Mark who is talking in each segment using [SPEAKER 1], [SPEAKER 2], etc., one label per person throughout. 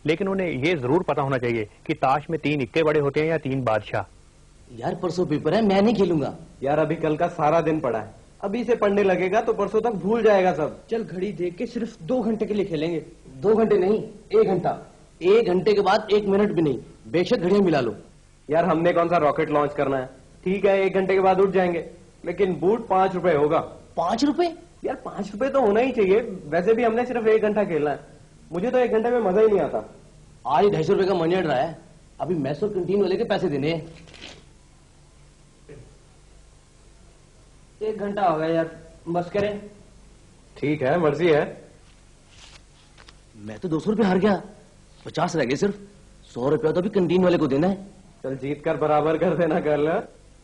[SPEAKER 1] लेकिन उन्हें ये जरूर पता होना चाहिए कि ताश में 3 इक्के बड़े होते हैं या 3 बादशाह।
[SPEAKER 2] यार परसों पेपर है, मैं नहीं खेलूंगा।
[SPEAKER 3] यार अभी कल का सारा दिन पड़ा है, अभी से पढ़ने लगेगा तो परसों तक भूल जाएगा सब।
[SPEAKER 2] चल घड़ी देख के सिर्फ 2 घंटे के लिए खेलेंगे। 2 घंटे नहीं, 1 घंटा। 1 घंटे के बाद 1 मिनट भी नहीं, बेशक घड़ियां मिला लो।
[SPEAKER 3] यार हमने कौन सा रॉकेट लॉन्च करना है? ठीक है 1 घंटे के बाद उठ जाएंगे, लेकिन बूट 5 रुपए होगा।
[SPEAKER 2] 5 रुपए?
[SPEAKER 3] यार 5 रुपए तो होना ही चाहिए। वैसे भी हमने सिर्फ 1 घंटा खेलना है, मुझे तो 1 घंटे में मजा ही नहीं आता।
[SPEAKER 2] आज 250 रुपए का मनी अड़ रहा है, अभी मैस और कैंटीन वाले के पैसे देने हैं। 1 घंटा हो गया यार, बस करें।
[SPEAKER 3] ठीक है मर्जी है।
[SPEAKER 2] मैं तो 200 रुपए हार गया, 50 रह गए सिर्फ। 100 रुपया तो अभी कैंटीन वाले को देना है।
[SPEAKER 3] चल जीत कर बराबर कर देना कल।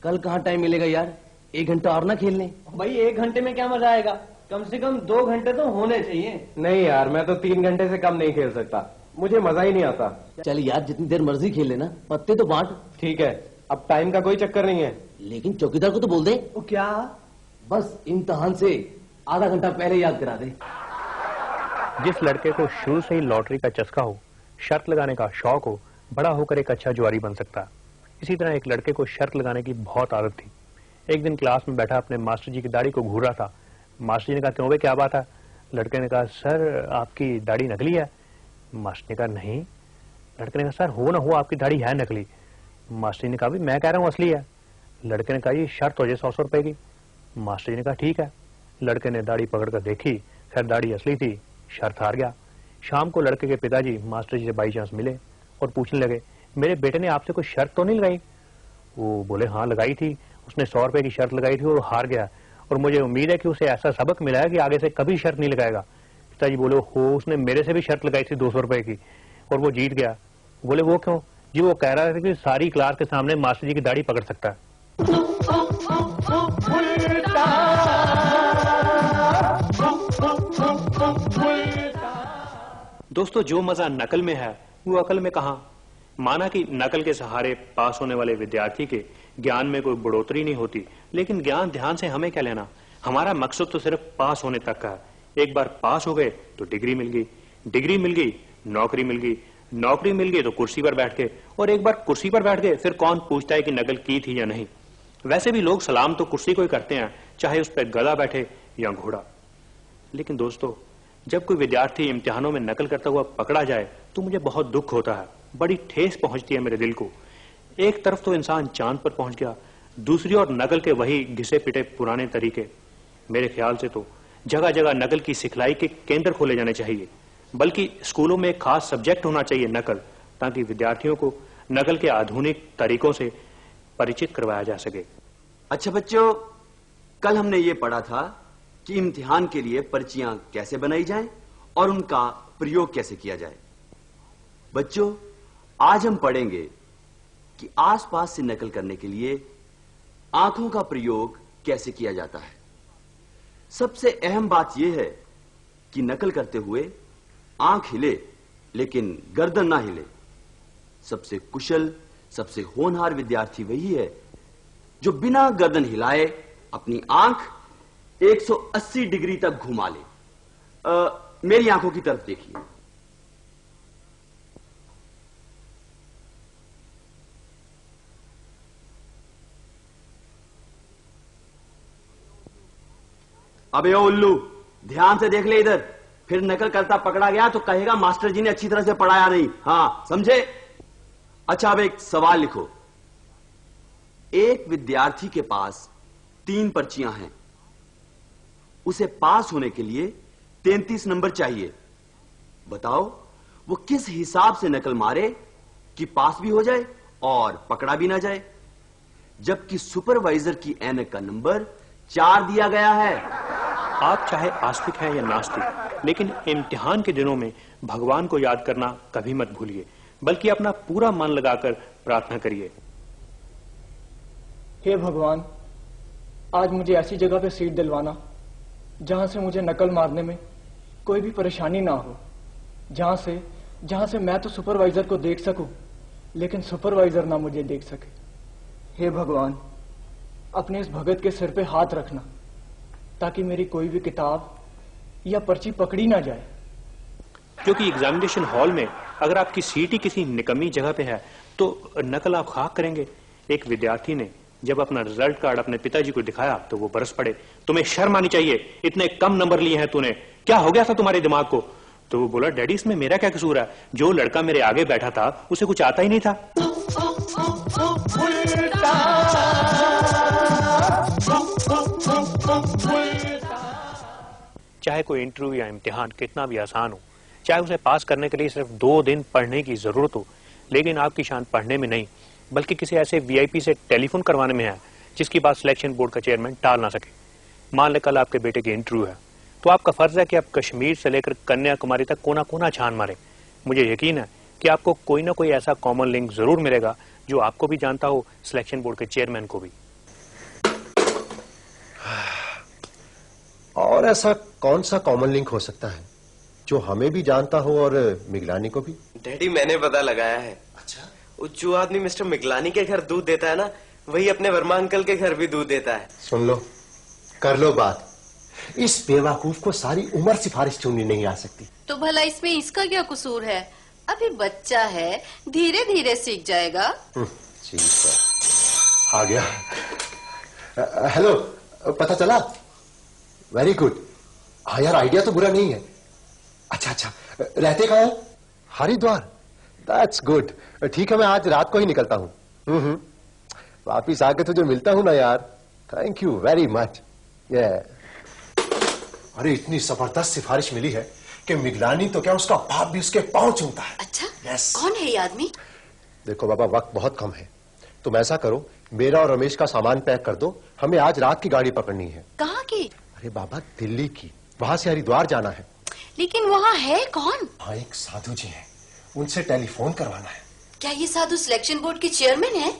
[SPEAKER 2] कल कहाँ टाइम मिलेगा यार, 1 घंटा और ना खेलने।
[SPEAKER 3] भाई 1 घंटे में क्या मजा आएगा? कम से कम 2 घंटे तो होने चाहिए। नहीं यार मैं तो 3 घंटे से कम नहीं खेल सकता, मुझे मजा ही नहीं आता।
[SPEAKER 2] चल यार जितनी देर मर्जी खेल लेना, पत्ते तो बांट।
[SPEAKER 3] ठीक है, अब टाइम का कोई चक्कर नहीं है।
[SPEAKER 2] लेकिन चौकीदार को तो बोल दे।
[SPEAKER 3] वो क्या?
[SPEAKER 2] बस इम्तिहान से आधा घंटा पहले याद करा दे।
[SPEAKER 1] जिस लड़के को शुरू से ही लॉटरी का चस्का हो, शर्त लगाने का शौक हो, बड़ा होकर एक अच्छा जुआरी बन सकता है। इसी तरह एक लड़के को शर्त लगाने की बहुत आदत थी। एक दिन क्लास में बैठा अपने मास्टर जी की दाढ़ी को घूर रहा था। मास्टर जी ने कहा क्यों बे क्या बात है? लड़के ने कहा सर आपकी दाढ़ी नकली है। मास्टर ने कहा नहीं। लड़के ने कहा सर हो ना हो आपकी दाढ़ी है नकली। मास्टर जी ने कहा मैं कह रहा हूँ असली है। लड़के ने कहा ये शर्त हो जाए 100 रुपए की। मास्टर जी ने कहा ठीक है। लड़के ने दाढ़ी पकड़कर देखी, खैर दाढ़ी असली थी, शर्त हार गया। शाम को लड़के के पिताजी मास्टर जी से बाई चांस मिले और पूछने लगे मेरे बेटे ने आपसे कोई शर्त तो नहीं लगाई? वो बोले हाँ लगाई थी, उसने 100 रुपए की शर्त लगाई थी और हार गया, और मुझे उम्मीद है कि उसे ऐसा सबक मिला है कि आगे से कभी शर्त नहीं लगाएगा। पिताजी बोले हो उसने मेरे से भी शर्त लगाई थी 200 रुपए की और वो जीत गया। बोले वो क्यों? जी वो कह रहा था कि सारी क्लास के सामने मास्टर जी की दाढ़ी पकड़ सकता है। दोस्तों जो मजा नकल में है वो अकल में कहां? माना कि नकल के सहारे पास होने वाले विद्यार्थी के ज्ञान में कोई बढ़ोतरी नहीं होती, लेकिन ज्ञान ध्यान से हमें क्या लेना? हमारा मकसद तो सिर्फ पास होने तक का है। एक बार पास हो गए तो डिग्री मिल गई, डिग्री मिल गई नौकरी मिल गई, नौकरी मिल गई तो कुर्सी पर बैठ गए, और एक बार कुर्सी पर बैठ गए फिर कौन पूछता है कि नकल की थी या नहीं। वैसे भी लोग सलाम तो कुर्सी को ही करते हैं, चाहे उस पर गधा बैठे या घोड़ा। लेकिन दोस्तों जब कोई विद्यार्थी इम्तिहानों में नकल करता हुआ पकड़ा जाए तो मुझे बहुत दुख होता है, बड़ी ठेस पहुंचती है मेरे दिल को। एक तरफ तो इंसान चांद पर पहुंच गया, दूसरी ओर नकल के वही घिसे पिटे पुराने तरीके। मेरे ख्याल से तो जगह जगह नकल की सिखलाई के केंद्र खोले जाने चाहिए, बल्कि स्कूलों में एक खास सब्जेक्ट होना चाहिए नकल, ताकि विद्यार्थियों को नकल के आधुनिक तरीकों से परिचित करवाया जा सके।
[SPEAKER 4] अच्छा बच्चों, कल हमने ये पढ़ा था कि इम्तिहान के लिए पर्चियां कैसे बनाई जाएं और उनका प्रयोग कैसे किया जाए। बच्चों आज हम पढ़ेंगे कि आसपास से नकल करने के लिए आंखों का प्रयोग कैसे किया जाता है। सबसे अहम बात यह है कि नकल करते हुए आंख हिले लेकिन गर्दन ना हिले। सबसे कुशल, सबसे होनहार विद्यार्थी वही है जो बिना गर्दन हिलाए अपनी आंख 180 डिग्री तक घुमा ले। मेरी आंखों की तरफ देखिए। अबे ओ उल्लू, ध्यान से देख ले इधर, फिर नकल करता पकड़ा गया तो कहेगा मास्टर जी ने अच्छी तरह से पढ़ाया नहीं। हाँ समझे? अच्छा अब एक सवाल लिखो। एक विद्यार्थी के पास 3 पर्चियां हैं, उसे पास होने के लिए 33 नंबर चाहिए। बताओ वो किस हिसाब से नकल मारे कि पास भी हो जाए और पकड़ा भी ना जाए, जबकि सुपरवाइजर की ऐनक का नंबर 4 दिया गया है।
[SPEAKER 1] आप चाहे आस्तिक हैं या नास्तिक, लेकिन इम्तिहान के दिनों में भगवान को याद करना कभी मत भूलिए, बल्कि अपना पूरा मन लगाकर प्रार्थना करिए।
[SPEAKER 5] हे भगवान, आज मुझे ऐसी जगह पे सीट दिलवाना जहां से मुझे नकल मारने में कोई भी परेशानी ना हो, जहां से मैं तो सुपरवाइजर को देख सकूं लेकिन सुपरवाइजर ना मुझे देख सके। हे भगवान, अपने इस भगत के सिर पे हाथ रखना ताकि मेरी कोई भी किताब या पर्ची पकड़ी ना जाए।
[SPEAKER 1] क्योंकि एग्जामिनेशन हॉल में अगर आपकी सीट ही किसी निकम्मी जगह पे है तो नकल आप खाक करेंगे। एक विद्यार्थी ने जब अपना रिजल्ट कार्ड अपने पिताजी को दिखाया तो वो बरस पड़े, तुम्हें शर्म आनी चाहिए, इतने कम नंबर लिए हैं तूने, क्या हो गया था तुम्हारे दिमाग को? तो वो बोला, डैडी इसमें मेरा क्या कसूर है, जो लड़का मेरे आगे बैठा था उसे कुछ आता ही नहीं था। चाहे कोई इंटरव्यू या इम्तिहान कितना भी आसान हो, चाहे उसे पास करने के लिए सिर्फ 2 दिन पढ़ने की जरूरत हो, लेकिन आपकी शान पढ़ने में नहीं बल्कि किसी ऐसे वीआईपी से टेलीफोन करवाने में है जिसकी बात सिलेक्शन बोर्ड का चेयरमैन टाल ना सके। मान ले कल आपके बेटे की इंटरव्यू है तो आपका फर्ज है कि आप कश्मीर से लेकर कन्याकुमारी तक कोना कोना छान मारे। मुझे यकीन है कि आपको कोई ना कोई ऐसा कॉमन लिंक जरूर मिलेगा जो आपको भी जानता हो, सिलेक्शन बोर्ड के चेयरमैन को भी।
[SPEAKER 6] और ऐसा कौन सा कॉमन लिंक हो सकता है जो हमें भी जानता हो और मिगलानी को भी?
[SPEAKER 3] डैडी मैंने पता लगाया है।
[SPEAKER 6] अच्छा,
[SPEAKER 3] जो आदमी मिस्टर मिगलानी के घर दूध देता है ना, वही अपने वर्मा अंकल के घर भी दूध देता है।
[SPEAKER 6] सुन लो, कर लो बात। इस बेवकूफ को सारी उम्र सिफारिश चुननी नहीं आ सकती।
[SPEAKER 7] तो भला इसमें इसका क्या कसूर है? अभी बच्चा है, धीरे धीरे सीख जाएगा।
[SPEAKER 6] ठीक है, आ गया। हेलो, पता चला? Very good. हाँ यार, आइडिया तो बुरा नहीं है। अच्छा, रहते कहाँ हैं? हरिद्वार। That's good. ठीक है, मैं आज रात को ही निकलता हूँ। वापिस आके तुझे मिलता हूँ ना यार। Thank you very much. अरे इतनी जबरदस्त सिफारिश मिली है कि मिगलानी तो क्या, उसका बाप भी उसके पांव चूमता है।
[SPEAKER 7] अच्छा,
[SPEAKER 6] Yes.
[SPEAKER 7] कौन है ये आदमी?
[SPEAKER 6] देखो बाबा, वक्त बहुत कम है, तुम ऐसा करो, मेरा और रमेश का सामान पैक कर दो, हमें आज रात की गाड़ी पकड़नी है।
[SPEAKER 7] कहाँ की?
[SPEAKER 6] अरे बाबा, दिल्ली की, वहां से हरिद्वार जाना है।
[SPEAKER 7] लेकिन वहाँ है कौन?
[SPEAKER 6] हाँ, एक साधु जी हैं, उनसे टेलीफोन करवाना है।
[SPEAKER 7] क्या ये साधु सिलेक्शन बोर्ड के चेयरमैन है?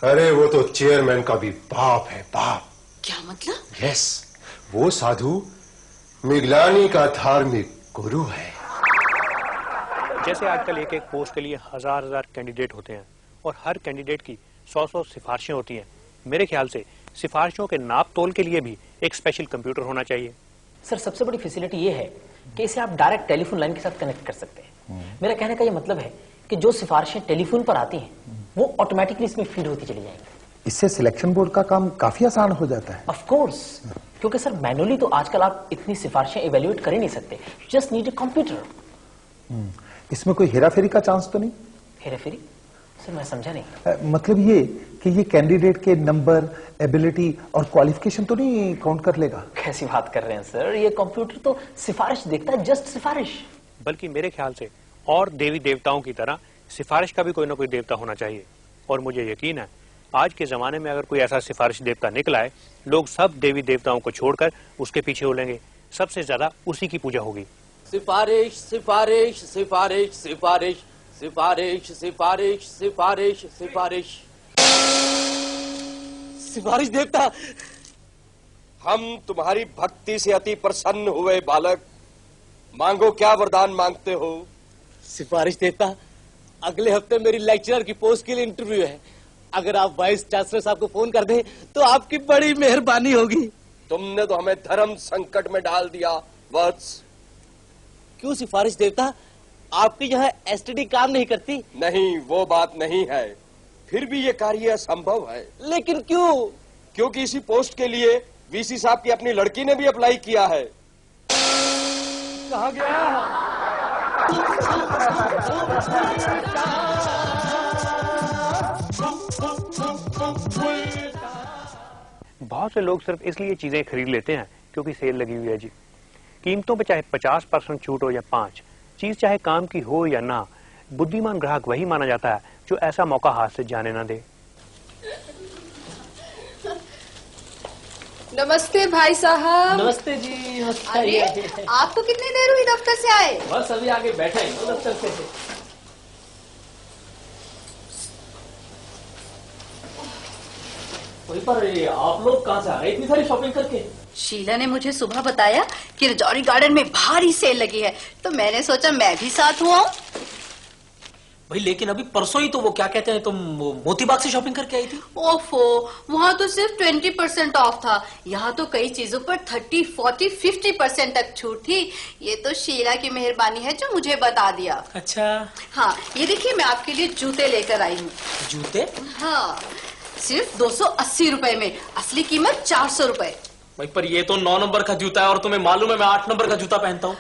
[SPEAKER 6] अरे वो तो चेयरमैन का भी बाप है, बाप।
[SPEAKER 7] क्या मतलब?
[SPEAKER 6] यस, वो साधु मिगलानी का धार्मिक गुरु है।
[SPEAKER 1] जैसे आजकल एक पोस्ट के लिए हजार कैंडिडेट होते हैं और हर कैंडिडेट की 100 सिफारिशें होती हैं, मेरे ख्याल से सिफारिशों के नाप तोल के लिए भी एक स्पेशल कंप्यूटर होना चाहिए।
[SPEAKER 8] सर, सबसे बड़ी फैसिलिटी ये है कि इसे आप डायरेक्ट टेलीफोन लाइन के साथ कनेक्ट कर सकते हैं। मेरा कहने का ये मतलब है कि जो सिफारिशें टेलीफोन पर आती हैं वो ऑटोमेटिकली इसमें फीड होती चली जाएंगी।
[SPEAKER 9] इससे सिलेक्शन बोर्ड का काम काफी आसान हो जाता है।
[SPEAKER 8] ऑफ कोर्स, क्योंकि सर मैनुअली तो आजकल आप इतनी सिफारिशें इवेल्युएट कर ही नहीं सकते। Just need a computer.
[SPEAKER 9] इसमें कोई हेराफेरी का चांस तो नहीं?
[SPEAKER 8] हेराफेरी? सर मैं समझा नहीं।
[SPEAKER 9] मतलब ये कि ये कैंडिडेट के नंबर, एबिलिटी और क्वालिफिकेशन तो नहीं काउंट कर लेगा?
[SPEAKER 8] कैसी बात कर रहे हैं सर, ये कंप्यूटर तो सिफारिश देखता है, जस्ट सिफारिश।
[SPEAKER 1] बल्कि मेरे ख्याल से और देवी देवताओं की तरह सिफारिश का भी कोई ना कोई देवता होना चाहिए। और मुझे यकीन है आज के जमाने में अगर कोई ऐसा सिफारिश देवता निकला है, लोग सब देवी देवताओं को छोड़कर उसके पीछे उड़ेंगे, सबसे ज्यादा उसी की पूजा होगी।
[SPEAKER 2] सिफारिश सिफारिश सिफारिश सिफारिश सिफारिश सिफारिश सिफारिश सिफारिश। सिफारिश देवता,
[SPEAKER 3] हम तुम्हारी भक्ति से अति प्रसन्न हुए बालक, मांगो क्या वरदान मांगते हो।
[SPEAKER 2] सिफारिश देवता, अगले हफ्ते मेरी लेक्चरर की पोस्ट के लिए इंटरव्यू है। अगर आप वाइस चांसलर साहब को फोन कर दें तो आपकी बड़ी मेहरबानी होगी।
[SPEAKER 3] तुमने तो हमें धर्म संकट में डाल दिया वत्स।
[SPEAKER 2] क्यों सिफारिश देवता, आपकी यहाँ एसटीडी काम नहीं करती?
[SPEAKER 3] नहीं, वो बात नहीं है, फिर भी ये कार्य असंभव है।
[SPEAKER 2] लेकिन क्यों?
[SPEAKER 3] क्योंकि इसी पोस्ट के लिए वीसी साहब की अपनी लड़की ने भी अप्लाई किया है।
[SPEAKER 2] कहाँ गया?
[SPEAKER 1] बहुत से लोग सिर्फ इसलिए चीजें खरीद लेते हैं क्योंकि सेल लगी हुई है जी। कीमतों पे चाहे 50% छूट हो या 5, चीज चाहे काम की हो या ना, बुद्धिमान ग्राहक वही माना जाता है जो ऐसा मौका हाथ से जाने ना दे।
[SPEAKER 7] नमस्ते भाई साहब।
[SPEAKER 8] नमस्ते जी। नमस्ते।
[SPEAKER 7] अरे आपको कितनी देर हुई दफ्तर से आए?
[SPEAKER 8] बस अभी आगे बैठा ही हूँ दफ्तर से। वहीं पर आप लोग कहाँ से आ रहे? इतनी सारी शॉपिंग करके?
[SPEAKER 7] शीला ने मुझे सुबह बताया कि रजौरी गार्डन में भारी सेल लगी है, तो मैंने सोचा मैं भी साथ हुआ।
[SPEAKER 8] भाई लेकिन अभी परसों ही तो वो क्या कहते हैं, तुम मोतीबाग से शॉपिंग करके आई थी।
[SPEAKER 7] ओफो, वहाँ तो सिर्फ 20% ऑफ था, यहाँ तो कई चीजों पर 30, 40, 50% तक छूट थी। ये तो शीला की मेहरबानी है जो मुझे बता दिया।
[SPEAKER 8] अच्छा।
[SPEAKER 7] हाँ, ये देखिए मैं आपके लिए जूते लेकर आई हूँ।
[SPEAKER 8] जूते?
[SPEAKER 7] हाँ, सिर्फ 280 रुपए में, असली कीमत 400 रुपए।
[SPEAKER 8] भाई पर ये तो 9 नंबर का जूता है और तुम्हें मालूम है मैं 8 नंबर का जूता पहनता हूँ।